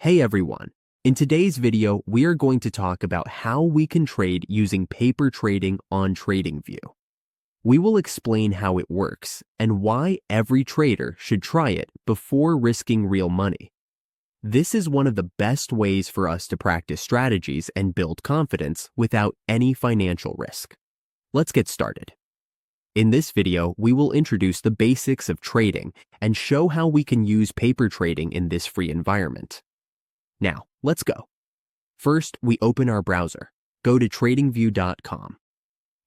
Hey everyone! In today's video, we are going to talk about how we can trade using paper trading on Tradingview. We will explain how it works and why every trader should try it before risking real money. This is one of the best ways for us to practice strategies and build confidence without any financial risk. Let's get started. In this video, we will introduce the basics of trading and show how we can use paper trading in this free environment. Now, let's go. First, we open our browser. Go to tradingview.com.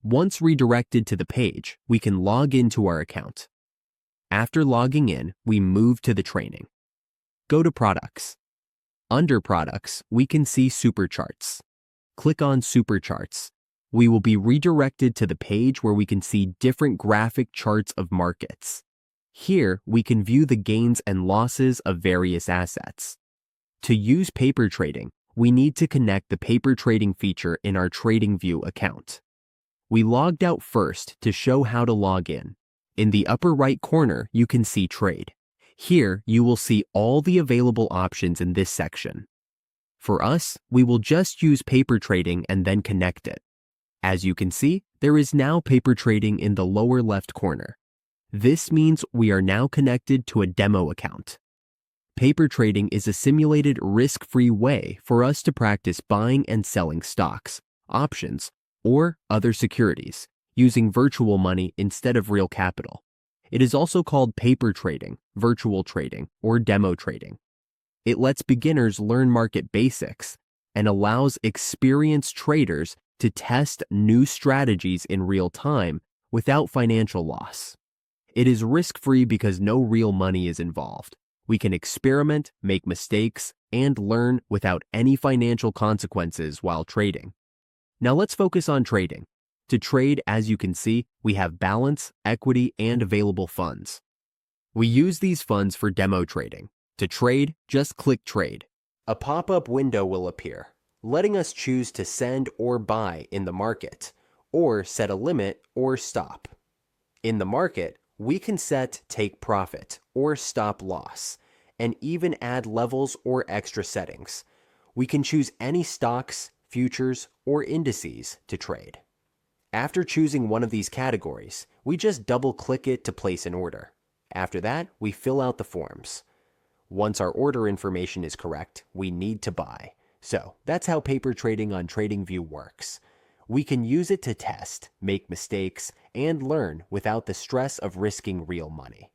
Once redirected to the page, we can log into our account. After logging in, we move to the training. Go to Products. Under Products, we can see Supercharts. Click on Supercharts. We will be redirected to the page where we can see different graphic charts of markets. Here, we can view the gains and losses of various assets. To use paper trading, we need to connect the paper trading feature in our Tradingview account. We logged out first to show how to log in. In the upper right corner, you can see Trade. Here, you will see all the available options in this section. For us, we will just use paper trading and then connect it. As you can see, there is now paper trading in the lower left corner. This means we are now connected to a demo account. Paper trading is a simulated risk-free way for us to practice buying and selling stocks, options, or other securities, using virtual money instead of real capital. It is also called paper trading, virtual trading, or demo trading. It lets beginners learn market basics and allows experienced traders to test new strategies in real time without financial loss. It is risk-free because no real money is involved. We can experiment, make mistakes, and learn without any financial consequences while trading. Now let's focus on trading. To trade, as you can see, we have balance, equity, and available funds. We use these funds for demo trading. To trade, just click Trade. A pop-up window will appear, letting us choose to send or buy in the market, or set a limit or stop. In the market, we can set Take Profit or Stop Loss, and even add levels or extra settings. We can choose any stocks, futures, or indices to trade. After choosing one of these categories, we just double-click it to place an order. After that, we fill out the forms. Once our order information is correct, we need to buy. So that's how paper trading on Tradingview works. We can use it to test, make mistakes, and learn without the stress of risking real money.